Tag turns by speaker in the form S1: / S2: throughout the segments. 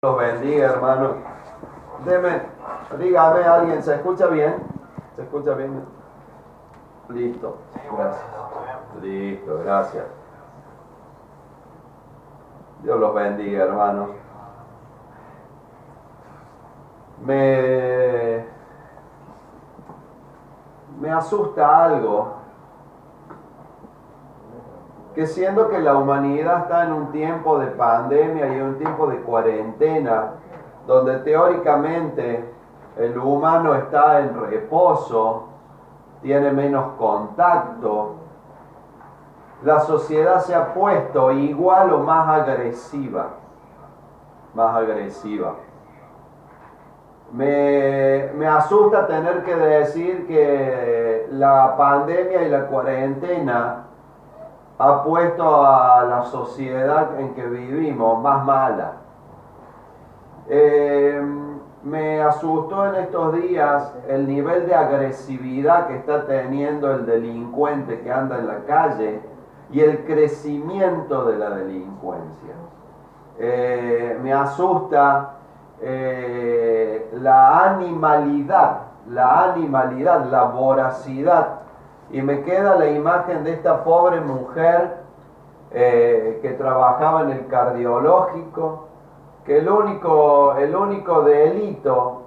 S1: Los bendiga, hermano. Dígame alguien, ¿se escucha bien? ¿Se escucha bien? Listo. Gracias. Listo, gracias. Dios los bendiga, hermanos. Me asusta algo, que siendo que la humanidad está en un tiempo de pandemia y un tiempo de cuarentena, donde teóricamente el humano está en reposo, tiene menos contacto, la sociedad se ha puesto igual o más agresiva. Más agresiva. Me asusta tener que decir que la pandemia y la cuarentena ha puesto a la sociedad en que vivimos más mala. Me asustó en estos días el nivel de agresividad que está teniendo el delincuente que anda en la calle y el crecimiento de la delincuencia. Me asusta la animalidad, la voracidad. Y me queda la imagen de esta pobre mujer que trabajaba en el cardiológico, que el único delito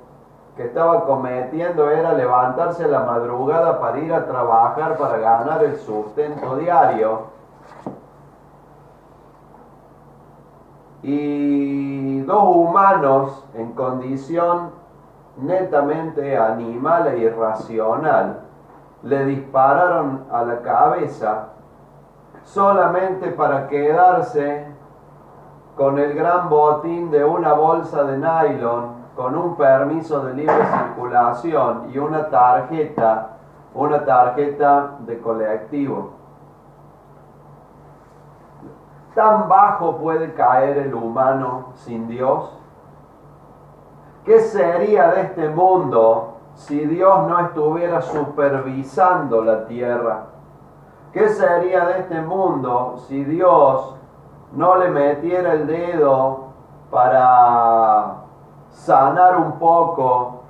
S1: que estaba cometiendo era levantarse a la madrugada para ir a trabajar, para ganar el sustento diario. Y dos humanos en condición netamente animal e irracional le dispararon a la cabeza solamente para quedarse con el gran botín de una bolsa de nylon con un permiso de libre circulación y una tarjeta de colectivo. ¿Tan bajo puede caer el humano sin Dios? ¿Qué sería de este mundo si Dios no estuviera supervisando la tierra? ¿Qué sería de este mundo si Dios no le metiera el dedo para sanar un poco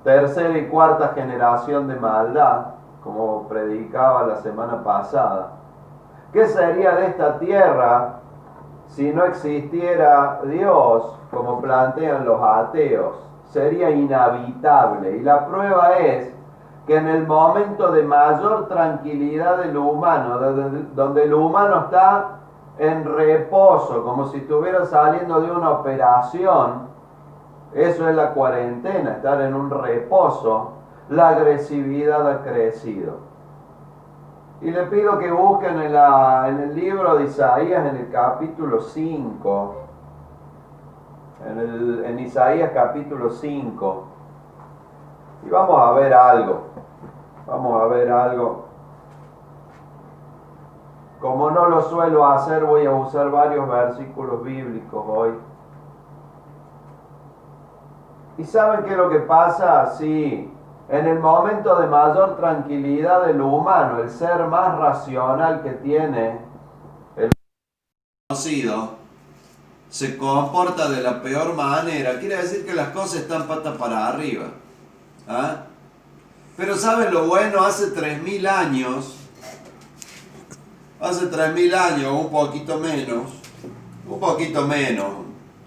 S1: tercera y cuarta generación de maldad, como predicaba la semana pasada? ¿Qué sería de esta tierra si no existiera Dios, como plantean los ateos? Sería inhabitable. Y la prueba es que en el momento de mayor tranquilidad del humano, donde el humano está en reposo, como si estuviera saliendo de una operación, eso es la cuarentena, estar en un reposo, la agresividad ha crecido. Y le pido que busquen en el libro de Isaías, en el capítulo 5, en Isaías capítulo 5, y vamos a ver algo. Como no lo suelo hacer, voy a usar varios versículos bíblicos hoy. ¿Y saben qué es lo que pasa? Sí, en el momento de mayor tranquilidad del humano, el ser más racional que tiene, el conocido, se comporta de la peor manera. Quiere decir que las cosas están patas para arriba. ¿Ah? Pero ¿saben lo bueno? Hace 3.000 años, un poquito menos,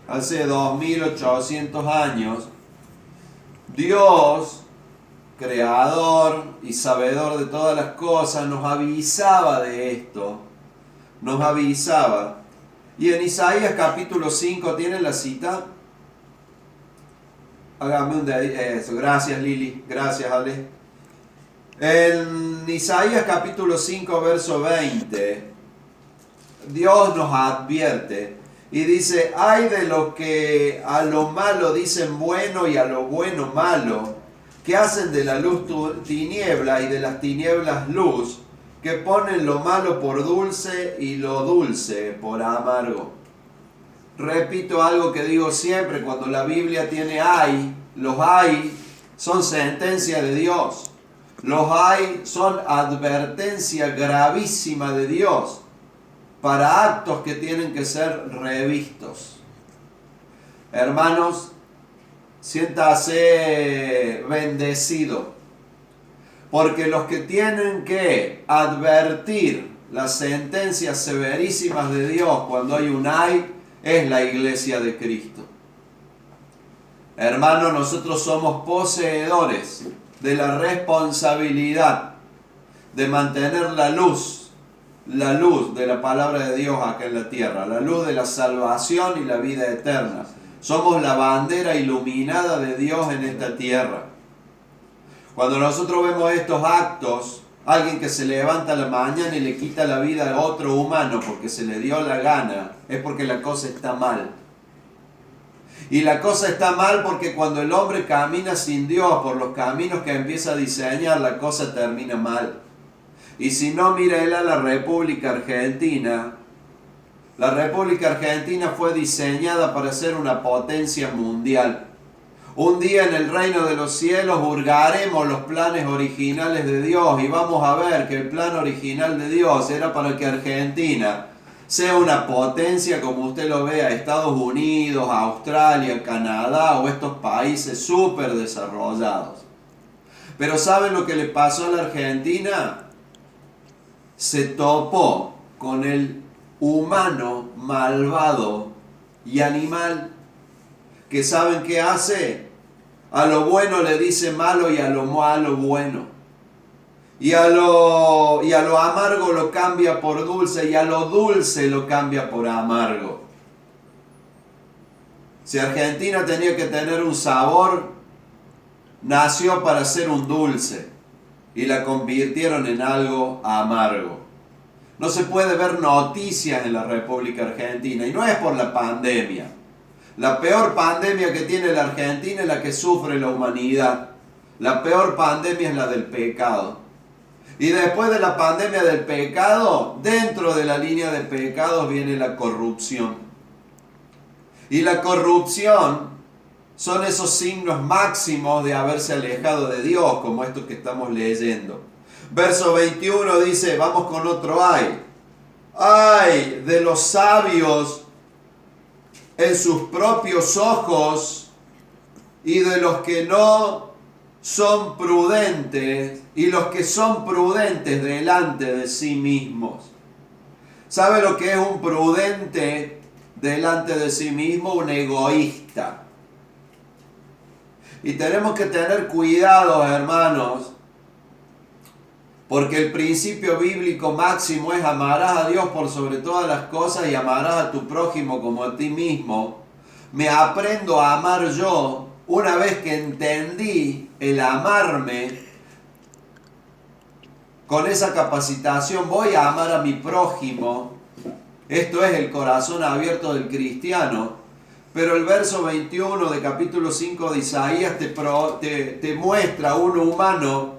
S1: hace 2.800 años, Dios, creador y sabedor de todas las cosas, nos avisaba de esto, nos avisaba. Y en Isaías capítulo 5, ¿tienen la cita? Hágame un dedito, eso, gracias Lili, gracias Ale. En Isaías capítulo 5, verso 20, Dios nos advierte y dice: ay de los que a lo malo dicen bueno y a lo bueno malo, que hacen de la luz tiniebla y de las tinieblas luz, que ponen lo malo por dulce y lo dulce por amargo. Repito algo que digo siempre: cuando la Biblia tiene ay, los ay son sentencia de Dios. Los ay son advertencia gravísima de Dios para actos que tienen que ser revistos. Hermanos, siéntase bendecido, porque los que tienen que advertir las sentencias severísimas de Dios cuando hay un ay, es la iglesia de Cristo. Hermanos, nosotros somos poseedores de la responsabilidad de mantener la luz de la palabra de Dios acá en la tierra, la luz de la salvación y la vida eterna. Somos la bandera iluminada de Dios en esta tierra. Cuando nosotros vemos estos actos, alguien que se levanta a la mañana y le quita la vida a otro humano porque se le dio la gana, es porque la cosa está mal. Y la cosa está mal porque cuando el hombre camina sin Dios por los caminos que empieza a diseñar, la cosa termina mal. Y si no, mira él a la República Argentina. La República Argentina fue diseñada para ser una potencia mundial. Un día en el reino de los cielos hurgaremos los planes originales de Dios y vamos a ver que el plan original de Dios era para que Argentina sea una potencia como usted lo vea, Estados Unidos, Australia, Canadá o estos países súper desarrollados. Pero ¿saben lo que le pasó a la Argentina? Se topó con el humano malvado y animal que ¿saben qué hace? A lo bueno le dice malo y a lo malo bueno. Y a lo amargo lo cambia por dulce y a lo dulce lo cambia por amargo. Si Argentina tenía que tener un sabor, nació para ser un dulce y la convirtieron en algo amargo. No se puede ver noticias en la República Argentina y no es por la pandemia. La peor pandemia que tiene la Argentina es la que sufre la humanidad. La peor pandemia es la del pecado. Y después de la pandemia del pecado, dentro de la línea de pecados viene la corrupción. Y la corrupción son esos signos máximos de haberse alejado de Dios, como esto que estamos leyendo. Verso 21 dice, vamos con otro ay. Ay de los sabios en sus propios ojos y de los que no son prudentes y los que son prudentes delante de sí mismos. ¿Sabe lo que es un prudente delante de sí mismo? Un egoísta. Y tenemos que tener cuidado, hermanos, porque el principio bíblico máximo es amarás a Dios por sobre todas las cosas y amarás a tu prójimo como a ti mismo. Me aprendo a amar yo una vez que entendí el amarme. Con esa capacitación voy a amar a mi prójimo. Esto es el corazón abierto del cristiano. Pero el verso 21 de capítulo 5 de Isaías te muestra un humano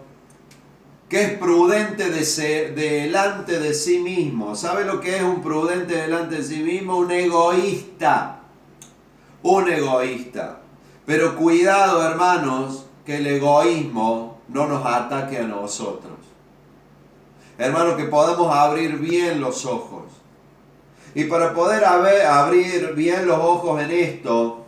S1: que es prudente delante de sí mismo. ¿Sabe lo que es un prudente delante de sí mismo? Un egoísta. Un egoísta. Pero cuidado, hermanos, que el egoísmo no nos ataque a nosotros. Hermanos, que podamos abrir bien los ojos. Y para poder abrir bien los ojos en esto,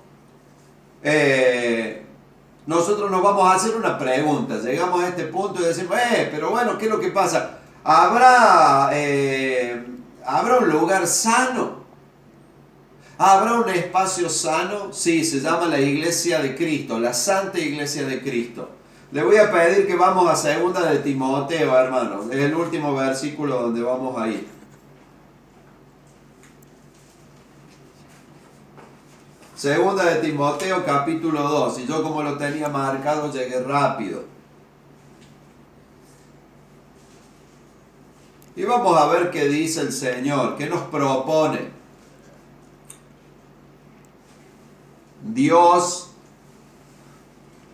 S1: nosotros nos vamos a hacer una pregunta. Llegamos a este punto y decimos, pero bueno, ¿qué es lo que pasa? ¿Habrá un lugar sano? ¿Habrá un espacio sano? Sí, se llama la Iglesia de Cristo, la Santa Iglesia de Cristo. Le voy a pedir que vamos a 2 de Timoteo, hermanos. Es el último versículo donde vamos a ir. Segunda de Timoteo capítulo 2, y yo como lo tenía marcado llegué rápido. Y vamos a ver qué dice el Señor, qué nos propone. Dios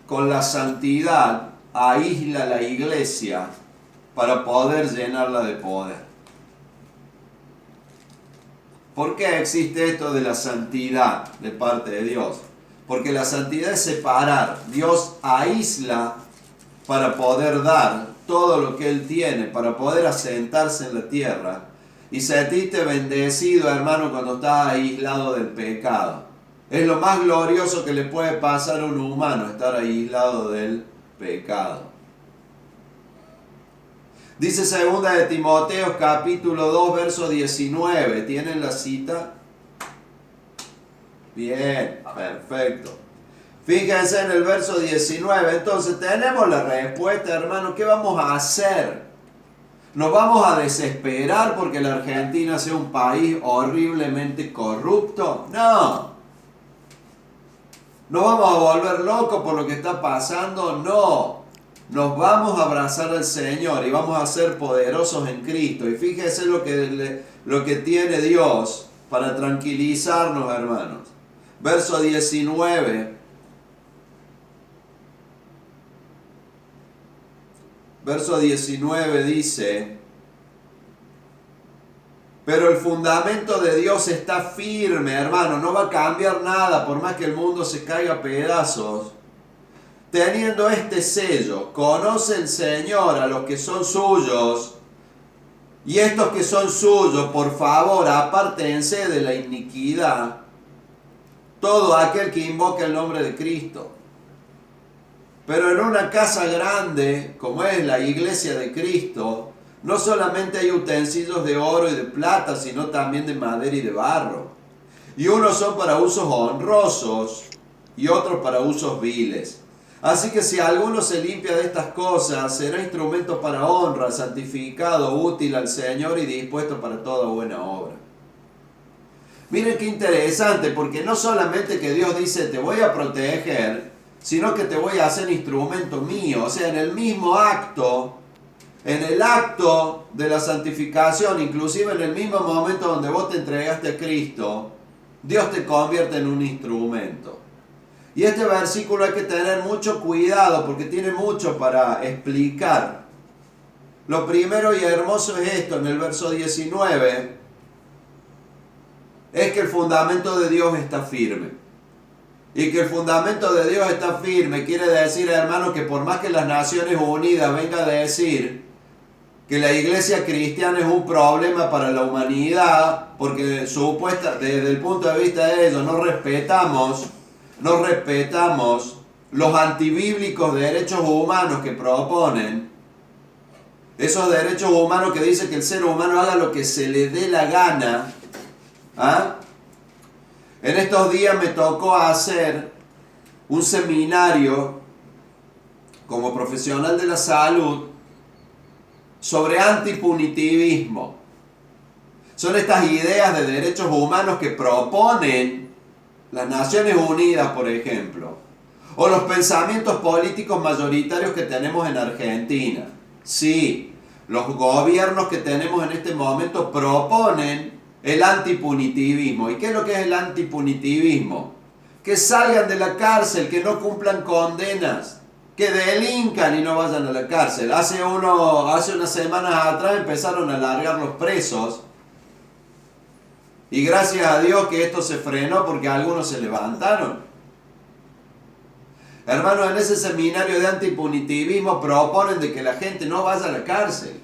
S1: con la santidad aísla la iglesia para poder llenarla de poder. ¿Por qué existe esto de la santidad de parte de Dios? Porque la santidad es separar. Dios aísla para poder dar todo lo que Él tiene, para poder asentarse en la tierra. Y sentirte bendecido, hermano, cuando estás aislado del pecado. Es lo más glorioso que le puede pasar a un humano, estar aislado del pecado. Dice 2 de Timoteo capítulo 2 verso 19. ¿Tienen la cita? Bien, perfecto. Fíjense en el verso 19. Entonces tenemos la respuesta, hermano. ¿Qué vamos a hacer? ¿Nos vamos a desesperar porque la Argentina sea un país horriblemente corrupto? No. ¿Nos vamos a volver locos por lo que está pasando? No. Nos vamos a abrazar al Señor y vamos a ser poderosos en Cristo. Y fíjese lo que tiene Dios para tranquilizarnos, hermanos. Verso 19. Verso 19 dice: pero el fundamento de Dios está firme, hermano, no va a cambiar nada por más que el mundo se caiga a pedazos. Teniendo este sello, conoce el Señor a los que son suyos, y estos que son suyos, por favor, apártense de la iniquidad, todo aquel que invoca el nombre de Cristo. Pero en una casa grande, como es la iglesia de Cristo, no solamente hay utensilios de oro y de plata, sino también de madera y de barro. Y unos son para usos honrosos y otros para usos viles. Así que si alguno se limpia de estas cosas, será instrumento para honra, santificado, útil al Señor y dispuesto para toda buena obra. Miren qué interesante, porque no solamente que Dios dice te voy a proteger, sino que te voy a hacer instrumento mío. O sea, en el mismo acto, en el acto de la santificación, inclusive en el mismo momento donde vos te entregaste a Cristo, Dios te convierte en un instrumento. Y este versículo hay que tener mucho cuidado porque tiene mucho para explicar. Lo primero y hermoso es esto, en el verso 19, es que el fundamento de Dios está firme. Y que el fundamento de Dios está firme quiere decir, hermano, que por más que las Naciones Unidas venga a decir que la iglesia cristiana es un problema para la humanidad, porque desde el punto de vista de ellos no respetamos los antibíblicos derechos humanos que proponen, esos derechos humanos que dicen que el ser humano haga lo que se le dé la gana. ¿Ah? En estos días me tocó hacer un seminario como profesional de la salud sobre antipunitivismo. Son estas ideas de derechos humanos que proponen las Naciones Unidas, por ejemplo, o los pensamientos políticos mayoritarios que tenemos en Argentina. Sí, los gobiernos que tenemos en este momento proponen el antipunitivismo. ¿Y qué es lo que es el antipunitivismo? Que salgan de la cárcel, que no cumplan condenas, que delincan y no vayan a la cárcel. Hace unas semanas atrás empezaron a largar los presos. Y gracias a Dios que esto se frenó porque algunos se levantaron. Hermanos, en ese seminario de antipunitivismo proponen de que la gente no vaya a la cárcel.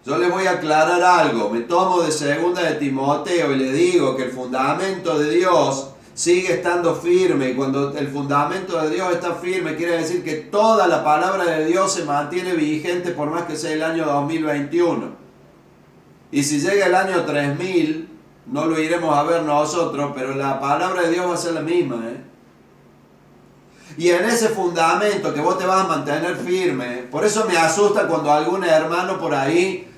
S1: Yo les voy a aclarar algo. Me tomo de 2 de Timoteo y le digo que el fundamento de Dios sigue estando firme. Y cuando el fundamento de Dios está firme, quiere decir que toda la palabra de Dios se mantiene vigente por más que sea el año 2021. Y si llega el año 3000, no lo iremos a ver nosotros, pero la palabra de Dios va a ser la misma. Y en ese fundamento que vos te vas a mantener firme, por eso me asusta cuando algún hermano por ahí,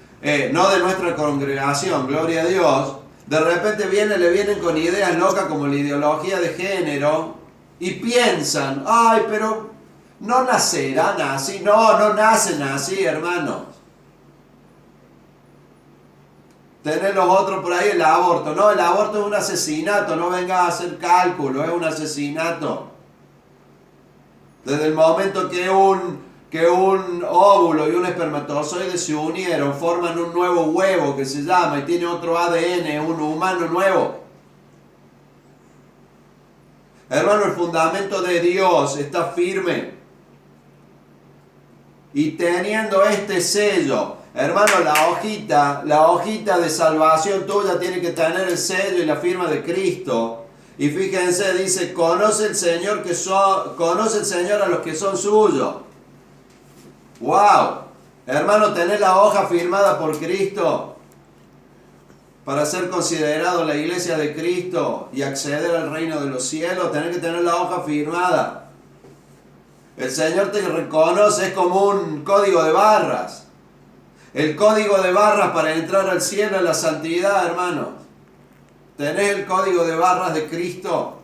S1: no de nuestra congregación, gloria a Dios, de repente le vienen con ideas locas como la ideología de género y piensan, ay, pero no nacerán así. No nacen así, hermanos. Tener los otros por ahí el aborto. No, el aborto es un asesinato, no vengas a hacer cálculo, es un asesinato. Desde el momento que un óvulo y un espermatozoide se unieron, forman un nuevo huevo que se llama y tiene otro ADN, un humano nuevo. Hermano, el fundamento de Dios está firme. Y teniendo este sello, Hermano, la hojita de salvación tuya tiene que tener el sello y la firma de Cristo. Y fíjense, dice, conoce el Señor a los que son suyos. ¡Wow! Hermano, tener la hoja firmada por Cristo para ser considerado la iglesia de Cristo y acceder al reino de los cielos, tener que tener la hoja firmada. El Señor te reconoce, es como un código de barras. El código de barras para entrar al cielo es la santidad, hermano. Tenés el código de barras de Cristo.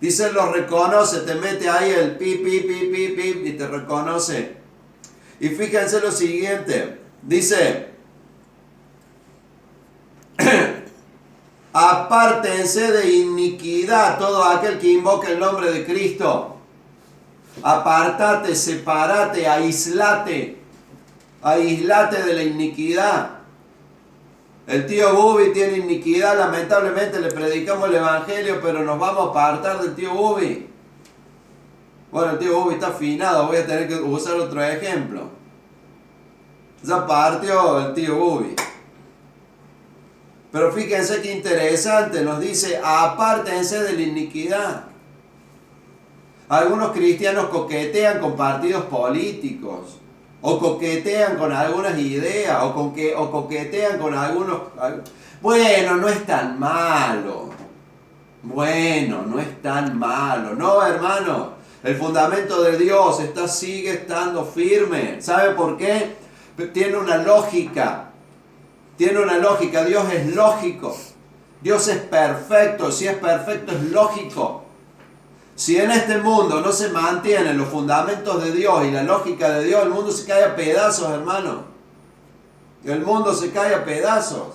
S1: Dice, Él lo reconoce, te mete ahí el pip, pip, pip, pip, pip y te reconoce. Y fíjense lo siguiente, dice, apártense de iniquidad todo aquel que invoca el nombre de Cristo. Apartate, separate, aislate de la iniquidad. El tío Bubi tiene iniquidad, lamentablemente le predicamos el evangelio, pero nos vamos a apartar del tío Bubi. Bueno, el tío Bubi está afinado, voy a tener que usar otro ejemplo. Ya partió el tío Bubi. Pero fíjense qué interesante, nos dice, apártense de la iniquidad. Algunos cristianos coquetean con partidos políticos, o coquetean con algunas ideas, o coquetean con algunos... Bueno, no es tan malo. Bueno, no es tan malo. No, hermano, el fundamento de Dios sigue estando firme. ¿Sabe por qué? Tiene una lógica. Tiene una lógica. Dios es lógico. Dios es perfecto. Si es perfecto, es lógico. Si en este mundo no se mantienen los fundamentos de Dios y la lógica de Dios, el mundo se cae a pedazos, hermano. El mundo se cae a pedazos.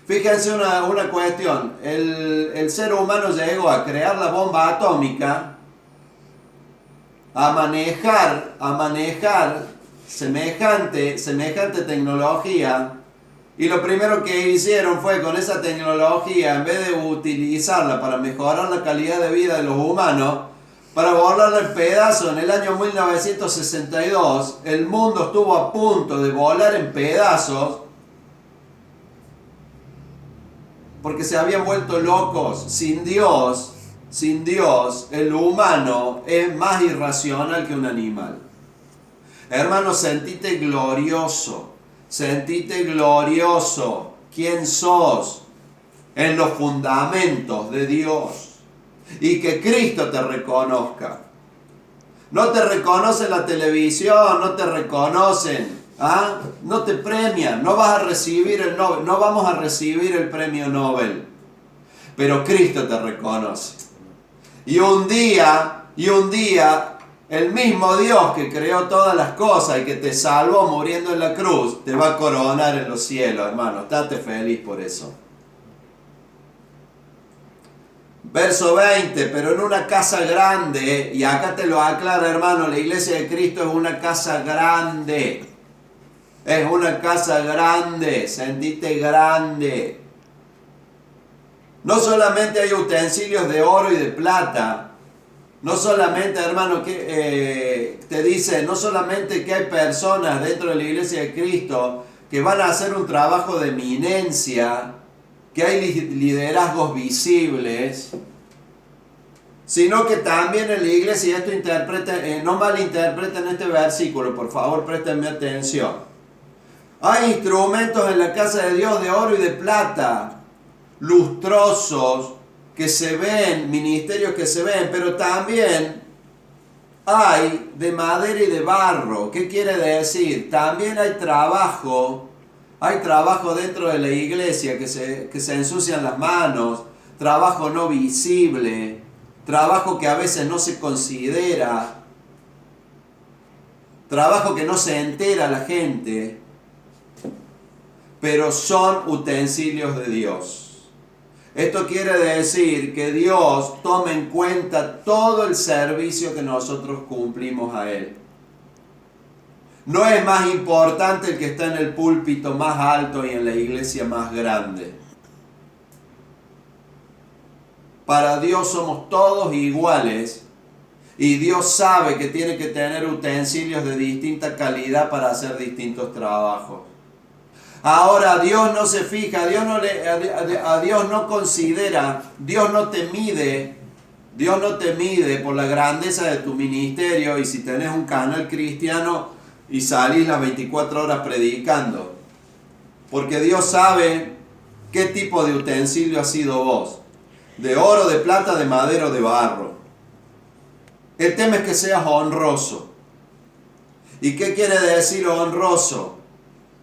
S1: Fíjense una cuestión. El ser humano llegó a crear la bomba atómica, a manejar semejante tecnología. Y lo primero que hicieron fue con esa tecnología, en vez de utilizarla para mejorar la calidad de vida de los humanos, para volarla en pedazos. En el año 1962, el mundo estuvo a punto de volar en pedazos porque se habían vuelto locos. Sin Dios, el humano es más irracional que un animal. Hermano, sentite glorioso. Sentite glorioso. ¿Quién sos? En los fundamentos de Dios. Y que Cristo te reconozca. No te reconoce la televisión, no te reconocen. ¿Ah? No te premian, no vas a recibir el Nobel, no vamos a recibir el premio Nobel. Pero Cristo te reconoce. Y un día, el mismo Dios que creó todas las cosas y que te salvó muriendo en la cruz, te va a coronar en los cielos, hermano. Estate feliz por eso. Verso 20, pero en una casa grande, y acá te lo aclara, hermano, la iglesia de Cristo es una casa grande. Es una casa grande, sentite grande. No solamente hay utensilios de oro y de plata. No solamente, hermano, que te dice, no solamente que hay personas dentro de la iglesia de Cristo que van a hacer un trabajo de eminencia, que hay liderazgos visibles, sino que también en la iglesia, y esto no malinterpreten este versículo, por favor, préstenme atención. Hay instrumentos en la casa de Dios de oro y de plata, lustrosos, que se ven, ministerios que se ven, pero también hay de madera y de barro. ¿Qué quiere decir? También hay trabajo dentro de la iglesia que se ensucian las manos, trabajo no visible, trabajo que a veces no se considera, trabajo que no se entera la gente, pero son utensilios de Dios. Esto quiere decir que Dios toma en cuenta todo el servicio que nosotros cumplimos a Él. No es más importante el que está en el púlpito más alto y en la iglesia más grande. Para Dios somos todos iguales y Dios sabe que tiene que tener utensilios de distinta calidad para hacer distintos trabajos.
S2: Ahora Dios no se fija, a Dios no considera, Dios no te mide por la grandeza de tu ministerio y si tenés un canal cristiano y salís las 24 horas predicando. Porque Dios sabe qué tipo de utensilio has sido vos. De oro, de plata, de madera o de barro. El tema es que seas honroso. ¿Y qué quiere decir honroso?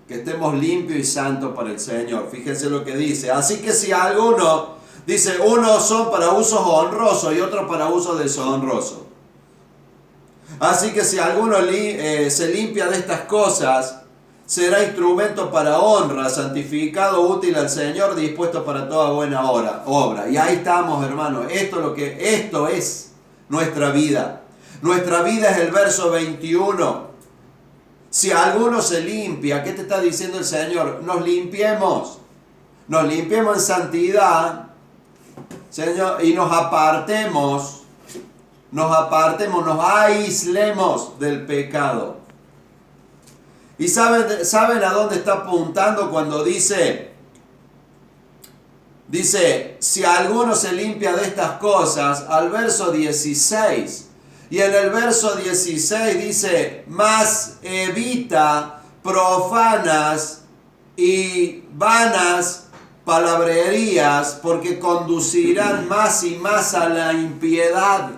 S2: Que estemos limpios y santos para el Señor. Fíjense lo que dice. Así que si alguno, dice, unos son para usos honrosos y otros para usos deshonrosos. Así que si alguno se limpia de estas cosas, será instrumento para honra, santificado, útil al Señor, dispuesto para toda buena obra. Y ahí estamos, hermanos. Esto es nuestra vida. Nuestra vida es el verso 21. Si alguno se limpia, ¿qué te está diciendo el Señor? Nos limpiemos en santidad, Señor, y nos aislemos del pecado. ¿Y saben a dónde está apuntando cuando dice, si alguno se limpia de estas cosas? Al verso 16. Y en el verso 16 dice, mas evita profanas y vanas palabrerías, porque conducirán más y más a la impiedad.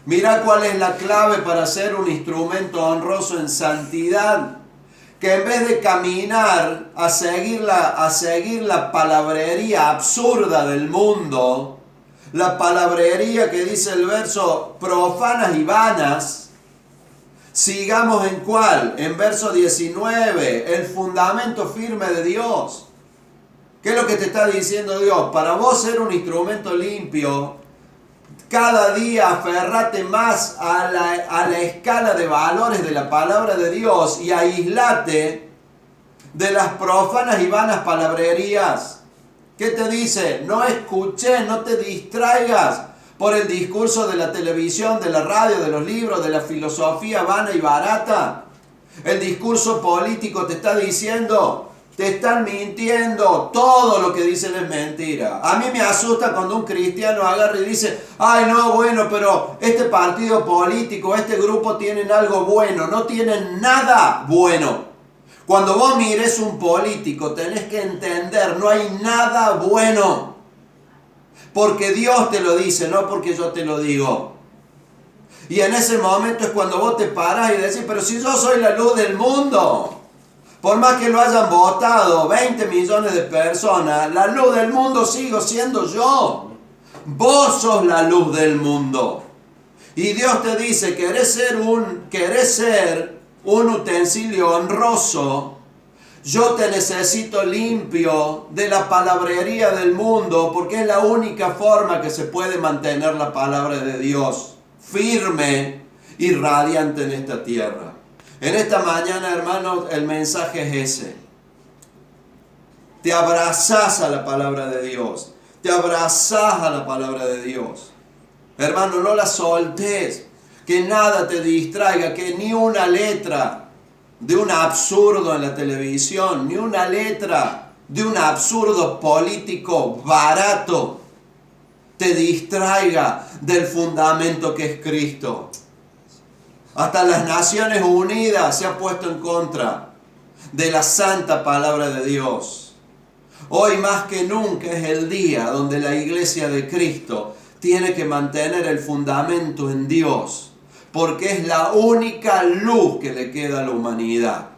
S2: Mira cuál es la clave para ser un instrumento honroso en santidad. Que en vez de caminar a seguir la palabrería absurda del mundo, la palabrería que dice el verso, profanas y vanas, sigamos en cuál, en verso 19, el fundamento firme de Dios. ¿Qué es lo que te está diciendo Dios? Para vos ser un instrumento limpio, cada día aferrate más a la escala de valores de la palabra de Dios y aislate de las profanas y vanas palabrerías. ¿Qué te dice? No escuches, no te distraigas por el discurso de la televisión, de la radio, de los libros, de la filosofía vana y barata. El discurso político te está diciendo, te están mintiendo, todo lo que dicen es mentira. A mí me asusta cuando un cristiano agarra y dice, ay no, bueno, pero este partido político, este grupo tienen algo bueno. No tienen nada bueno. Cuando vos mires un político tenés que entender, no hay nada bueno. Porque Dios te lo dice, no porque yo te lo digo. Y en ese momento es cuando vos te parás y decís, pero si yo soy la luz del mundo. Por más que lo hayan votado 20 millones de personas, la luz del mundo sigo siendo yo. Vos sos la luz del mundo. Y Dios te dice, ¿querés ser un utensilio honroso? Yo te necesito limpio de la palabrería del mundo, porque es la única forma que se puede mantener la palabra de Dios firme y radiante en esta tierra. En esta mañana, hermanos, el mensaje es ese. Te abrazás a la palabra de Dios. Te abrazás a la palabra de Dios. Hermano, no la soltes. Que nada te distraiga, que ni una letra de un absurdo en la televisión, ni una letra de un absurdo político barato te distraiga del fundamento que es Cristo. Hasta las Naciones Unidas se ha puesto en contra de la santa palabra de Dios. Hoy más que nunca es el día donde la iglesia de Cristo tiene que mantener el fundamento en Dios, porque es la única luz que le queda a la humanidad.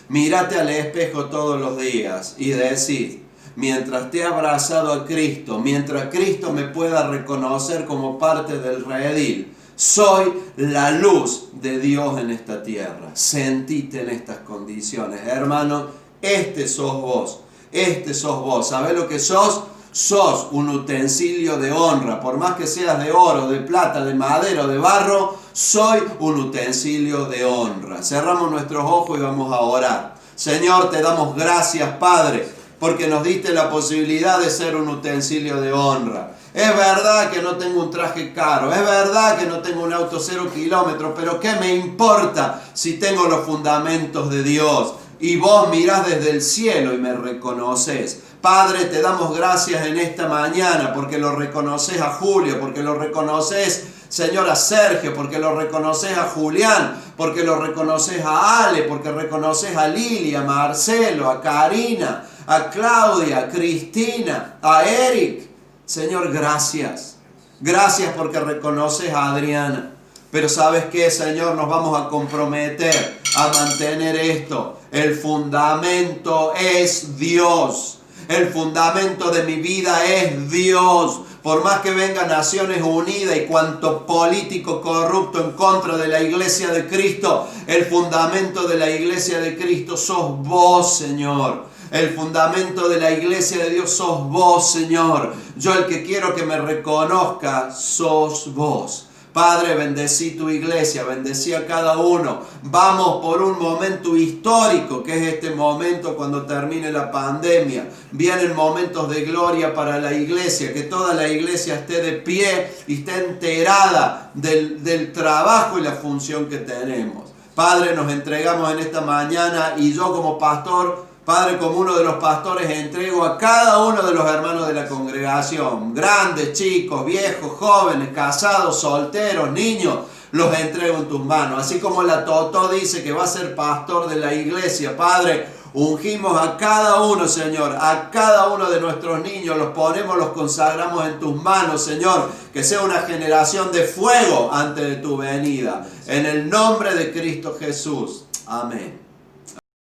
S2: Mírate al espejo todos los días y decís, mientras te he abrazado a Cristo, mientras Cristo me pueda reconocer como parte del redil, soy la luz de Dios en esta tierra. Sentite en estas condiciones, hermano. Este sos vos. ¿Sabés lo que sos? Sos un utensilio de honra. Por más que seas de oro, de plata, de madera o de barro, soy un utensilio de honra. Cerramos nuestros ojos y vamos a orar. Señor, te damos gracias, Padre, porque nos diste la posibilidad de ser un utensilio de honra. Es verdad que no tengo un traje caro, es verdad que no tengo un auto 0 kilómetros, pero ¿qué me importa si tengo los fundamentos de Dios? y vos mirás desde el cielo y me reconoces. Padre, te damos gracias en esta mañana porque lo reconoces a Julio, porque lo reconoces, Señor, a Sergio, porque lo reconoces a Julián, porque lo reconoces a Ale, porque reconoces a Lili, a Marcelo, a Karina, a Claudia, a Cristina, a Eric. Señor, gracias. Gracias porque reconoces a Adriana. Pero ¿sabes qué, Señor? Nos vamos a comprometer a mantener esto. El fundamento es Dios. El fundamento de mi vida es Dios. Por más que vengan Naciones Unidas y cuanto político corrupto en contra de la iglesia de Cristo, el fundamento de la iglesia de Cristo sos vos, Señor. El fundamento de la iglesia de Dios sos vos, Señor. Yo el que quiero que me reconozca sos vos. Padre, bendecí tu iglesia, bendecí a cada uno. Vamos por un momento histórico, que es este momento cuando termine la pandemia. Vienen momentos de gloria para la iglesia, que toda la iglesia esté de pie y esté enterada del trabajo y la función que tenemos. Padre, nos entregamos en esta mañana y yo como pastor, Padre, como uno de los pastores, entrego a cada uno de los hermanos de la congregación, grandes, chicos, viejos, jóvenes, casados, solteros, niños, los entrego en tus manos. Así como la Totó dice que va a ser pastor de la iglesia, Padre, ungimos a cada uno, Señor, a cada uno de nuestros niños, los ponemos, los consagramos en tus manos, Señor, que sea una generación de fuego antes de tu venida. En el nombre de Cristo Jesús. Amén.